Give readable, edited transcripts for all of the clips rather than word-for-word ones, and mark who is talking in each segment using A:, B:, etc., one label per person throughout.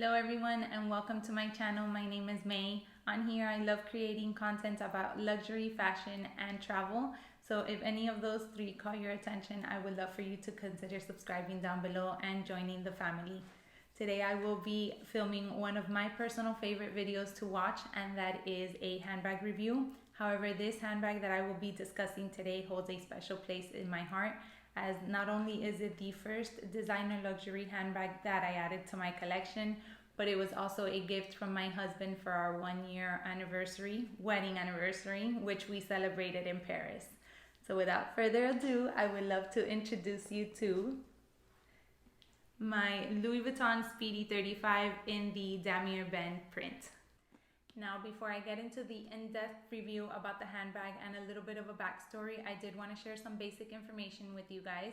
A: Hello everyone and welcome to my channel. My name is May. On here I love creating content about luxury, fashion, and travel. So if any of those three caught your attention, I would love for you to consider subscribing down below and joining the family. Today I will be filming one of my personal favorite videos to watch, and that is a handbag review. However, this handbag that I will be discussing today holds a special place in my heart, as not only is it the first designer luxury handbag that I added to my collection, but it was also a gift from my husband for our 1-year anniversary, wedding anniversary, which we celebrated in Paris. So without further ado, I would love to introduce you to my Louis Vuitton SPEEDY 35 in the Damier Ebene print. Now, before I get into the in-depth review about the handbag and a little bit of a backstory, I did want to share some basic information with you guys.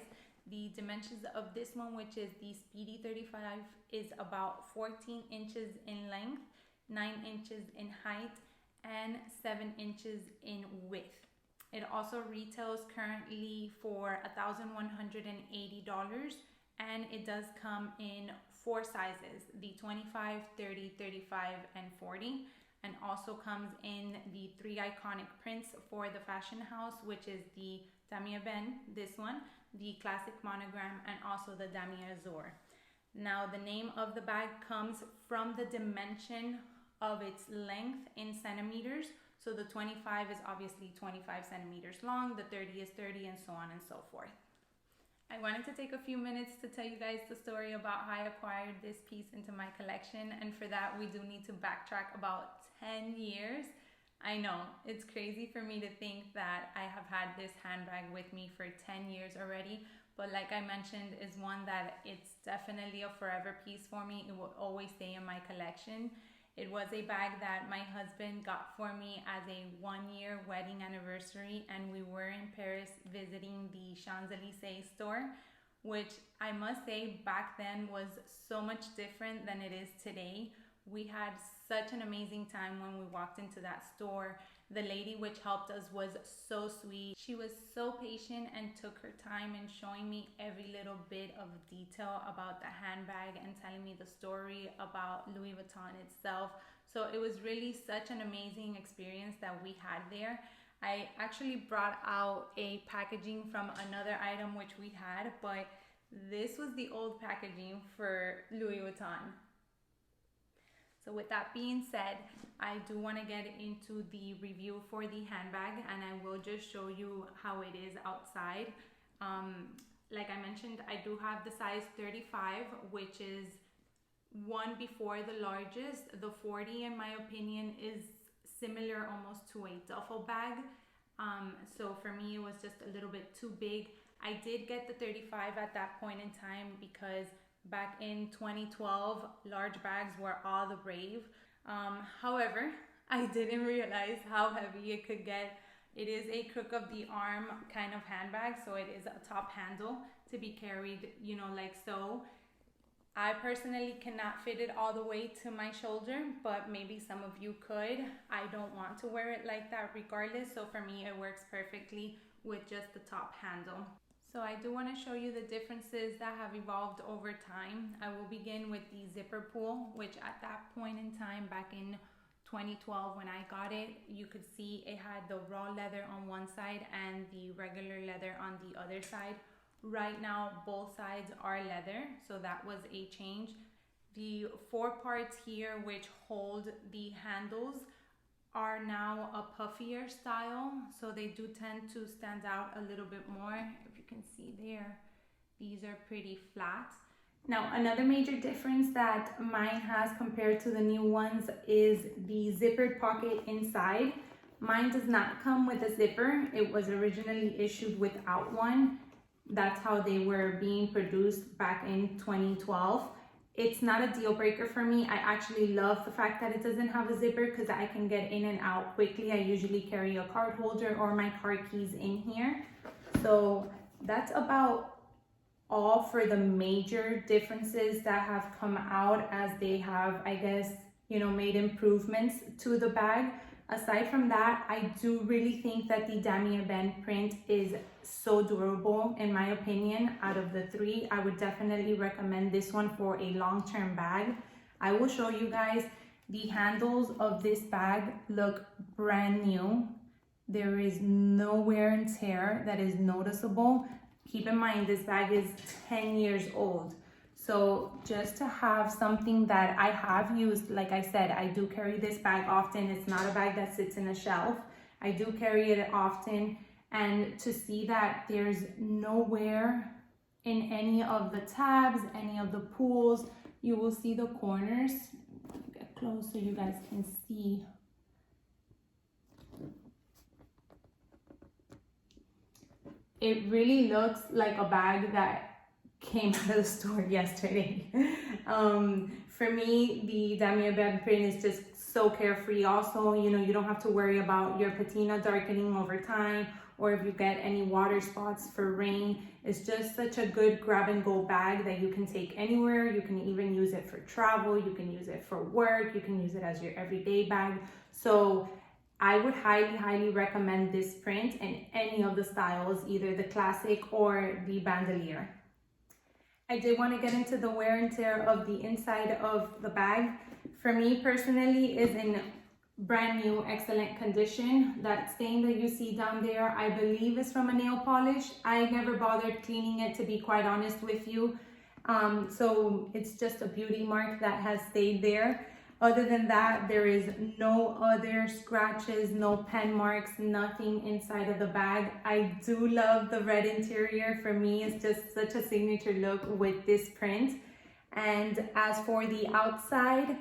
A: The dimensions of this one, which is the SPEEDY 35, is about 14 inches in length, 9 inches in height, and 7 inches in width. It also retails currently for $1,180, and it does come in 4 sizes, the 25, 30, 35, and 40. And also comes in the 3 iconic prints for the fashion house, which is the Damier Ebene, this one, the classic monogram, and also the Damier Azur. Now, the name of the bag comes from the dimension of its length in centimeters. So the 25 is obviously 25 centimeters long, the 30 is 30, and so on and so forth. I wanted to take a few minutes to tell you guys the story about how I acquired this piece into my collection, and for that we do need to backtrack about 10 years. I know, it's crazy for me to think that I have had this handbag with me for 10 years already, but like I mentioned, is one that it's definitely a forever piece for me. It will always stay in my collection. It was a bag that my husband got for me as a 1-year wedding anniversary, and we were in Paris visiting the Champs-Élysées store, which I must say back then was so much different than it is today. We had such an amazing time when we walked into that store. The lady which helped us was so sweet. She was so patient and took her time in showing me every little bit of detail about the handbag and telling me the story about Louis Vuitton itself. So it was really such an amazing experience that we had there. I actually brought out a packaging from another item which we had, but this was the old packaging for Louis Vuitton. So with that being said, I do want to get into the review for the handbag, and I will just show you how it is outside. Like I mentioned, I do have the size 35, which is one before the largest. The 40, in my opinion, is similar almost to a duffel bag. So for me, it was just a little bit too big. I did get the 35 at that point in time because back in 2012, large bags were all the rave. However, I didn't realize how heavy it could get. It is a crook of the arm kind of handbag, so it is a top handle to be carried, you know, like so. I personally cannot fit it all the way to my shoulder, but maybe some of you could. I don't want to wear it like that regardless, so for me it works perfectly with just the top handle. So I do want to show you the differences that have evolved over time. I will begin with the zipper pull, which at that point in time, back in 2012 when I got it, you could see it had the raw leather on one side and the regular leather on the other side. Right now, both sides are leather, so that was a change. The 4 parts here which hold the handles are now a puffier style, so they do tend to stand out a little bit more. If you can see there, these are pretty flat. Now, another major difference that mine has compared to the new ones is the zippered pocket inside. Mine does not come with a zipper. It was originally issued without one. That's how they were being produced back in 2012. It's not a deal breaker for me. I actually love the fact that it doesn't have a zipper because I can get in and out quickly. I usually carry a card holder or my car keys in here. So that's about all for the major differences that have come out as they have, I guess, you know, made improvements to the bag. Aside from that, I do really think that the Damier Ebene print is so durable, in my opinion. Out of the 3, I would definitely recommend this one for a long-term bag. I will show you guys. The handles of this bag look brand new. There is no wear and tear that is noticeable. Keep in mind, this bag is 10 years old. So just to have something that I have used, like I said, I do carry this bag often. It's not a bag that sits in a shelf. I do carry it often. And to see that there's no wear in any of the tabs, any of the pulls, you will see the corners. Get close so you guys can see. It really looks like a bag that came out of the store yesterday. For me, the Damier Ebene print is just so carefree. Also, you know, you don't have to worry about your patina darkening over time, or if you get any water spots for rain. It's just such a good grab and go bag that you can take anywhere. You can even use it for travel. You can use it for work. You can use it as your everyday bag. So I would highly recommend this print in any of the styles, either the classic or the bandolier. I did want to get into the wear and tear of the inside of the bag. For me personally, is in brand new, excellent condition. That stain that you see down there, I believe is from a nail polish. I never bothered cleaning it, to be quite honest with you. So it's just a beauty mark that has stayed there. Other than that, there is no other scratches, no pen marks, nothing inside of the bag. I do love the red interior. For me, it's just such a signature look with this print. And as for the outside,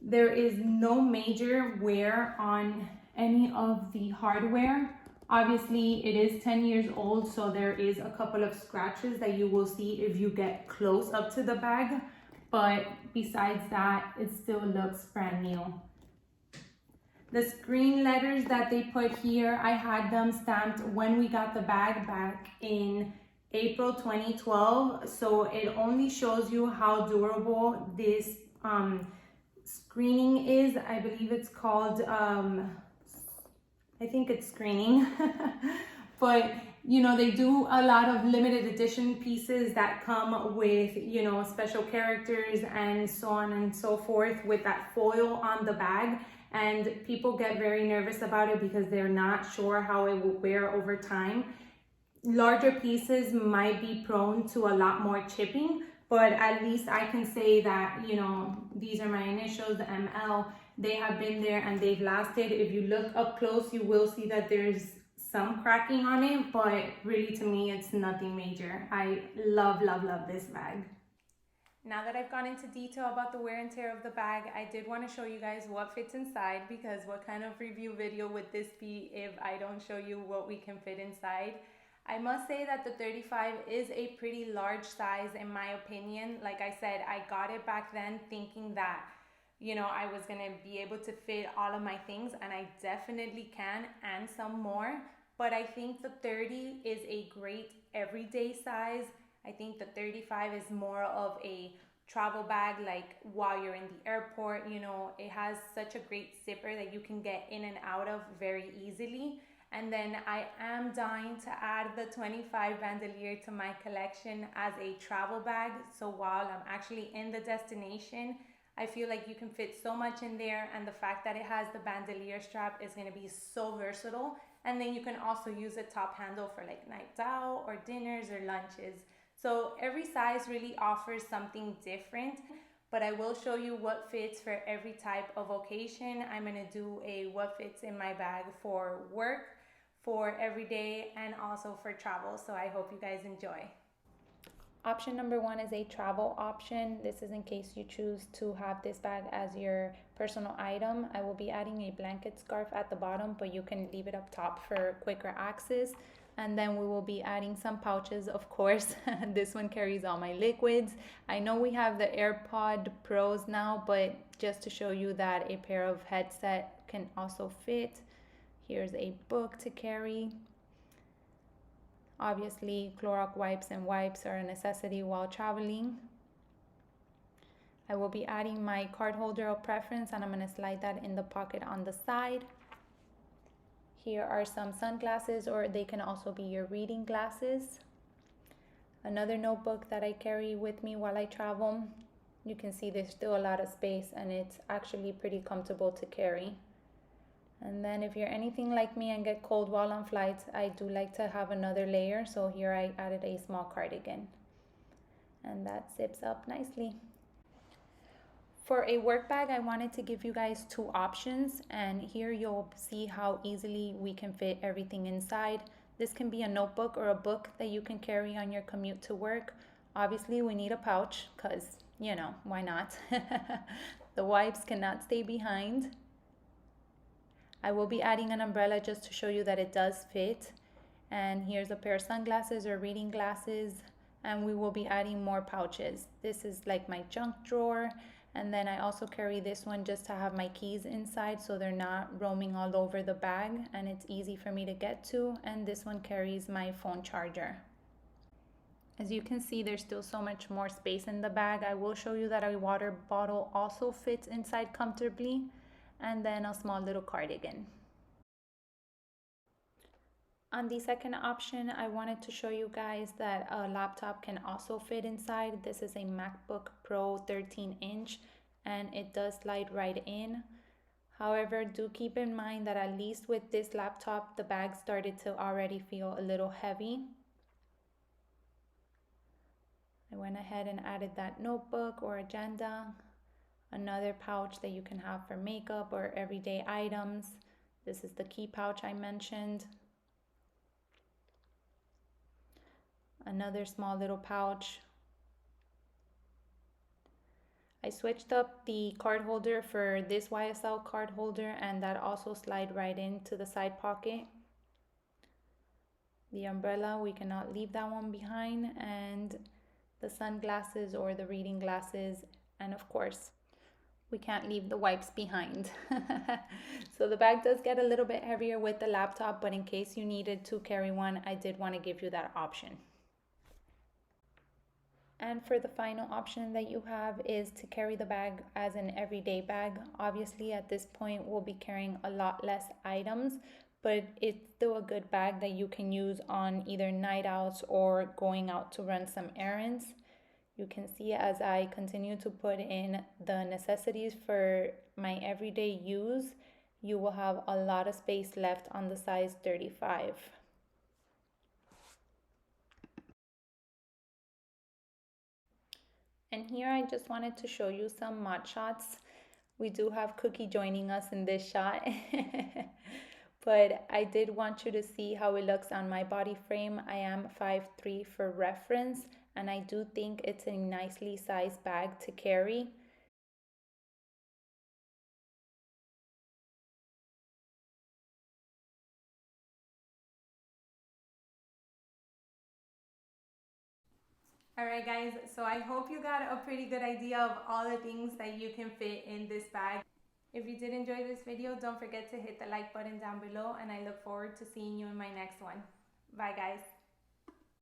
A: there is no major wear on any of the hardware. Obviously, it is 10 years old, so there is a couple of scratches that you will see if you get close up to the bag. But besides that, it still looks brand new. The screen letters that they put here, I had them stamped when we got the bag back in April 2012. So it only shows you how durable this screening is. I believe it's called, I think it's screening. But you know, they do a lot of limited edition pieces that come with, you know, special characters and so on and so forth with that foil on the bag. And people get very nervous about it because they're not sure how it will wear over time. Larger pieces might be prone to a lot more chipping, but at least I can say that, you know, these are my initials, the ML. They have been there and they've lasted. If you look up close, you will see that there's some cracking on it, but really to me it's nothing major. I love this bag. Now that I've gone into detail about the wear and tear of the bag, I did want to show you guys what fits inside, because what kind of review video would this be if I don't show you what we can fit inside? I must say that the 35 is a pretty large size in my opinion. Like I said, I got it back then thinking that, you know, I was gonna be able to fit all of my things, and I definitely can, and some more. But I think the 30 is a great everyday size. I think the 35 is more of a travel bag, like while you're in the airport, you know, it has such a great zipper that you can get in and out of very easily. And then I am dying to add the 25 bandolier to my collection as a travel bag. So while I'm actually in the destination, I feel like you can fit so much in there, and the fact that it has the bandolier strap is going to be so versatile. And then you can also use a top handle for like nights out or dinners or lunches. So every size really offers something different, but I will show you what fits for every type of occasion. I'm going to do a what fits in my bag for work, for everyday, and also for travel. So I hope you guys enjoy. Option number one is a travel option. This is in case you choose to have this bag as your personal item. I will be adding a blanket scarf at the bottom, but you can leave it up top for quicker access. And then we will be adding some pouches, of course. This one carries all my liquids. I know we have the AirPod Pros now, but just to show you that a pair of headset can also fit. Here's a book to carry. Obviously, Clorox wipes and wipes are a necessity while traveling. I will be adding my card holder of preference, and I'm going to slide that in the pocket on the side. Here are some sunglasses, or they can also be your reading glasses. Another notebook that I carry with me while I travel. You can see there's still a lot of space and it's actually pretty comfortable to carry. And then if you're anything like me and get cold while on flights, I do like to have another layer. So here I added a small cardigan. And that zips up nicely. For a work bag, I wanted to give you guys two options, and here you'll see how easily we can fit everything inside. This can be a notebook or a book that you can carry on your commute to work. Obviously, we need a pouch because, you know, why not? The wipes cannot stay behind. I will be adding an umbrella just to show you that it does fit. And here's a pair of sunglasses or reading glasses. And we will be adding more pouches. This is like my junk drawer. And then I also carry this one just to have my keys inside so they're not roaming all over the bag and it's easy for me to get to. And this one carries my phone charger. As you can see, there's still so much more space in the bag. I will show you that a water bottle also fits inside comfortably, and then a small little cardigan. On the second option, I wanted to show you guys that a laptop can also fit inside. This is a MacBook Pro 13-inch and it does slide right in. However, do keep in mind that at least with this laptop, the bag started to already feel a little heavy. I went ahead and added that notebook or agenda, another pouch that you can have for makeup or everyday items. This is the key pouch I mentioned. Another small little pouch. I switched up the card holder for this YSL card holder, and that also slide right into the side pocket. The umbrella, we cannot leave that one behind, and the sunglasses or the reading glasses, and of course we can't leave the wipes behind. So the bag does get a little bit heavier with the laptop, but in case you needed to carry one, I did want to give you that option. And for the final option that you have is to carry the bag as an everyday bag. Obviously at this point we'll be carrying a lot less items, but it's still a good bag that you can use on either night outs or going out to run some errands. You can see as I continue to put in the necessities for my everyday use, you will have a lot of space left on the size 35. And here I just wanted to show you some mod shots. We do have Cookie joining us in this shot. But I did want you to see how it looks on my body frame. I am 5'3" for reference, and I do think it's a nicely sized bag to carry. Alright guys, so I hope you got a pretty good idea of all the things that you can fit in this bag. If you did enjoy this video, don't forget to hit the like button down below, and I look forward to seeing you in my next one. Bye guys.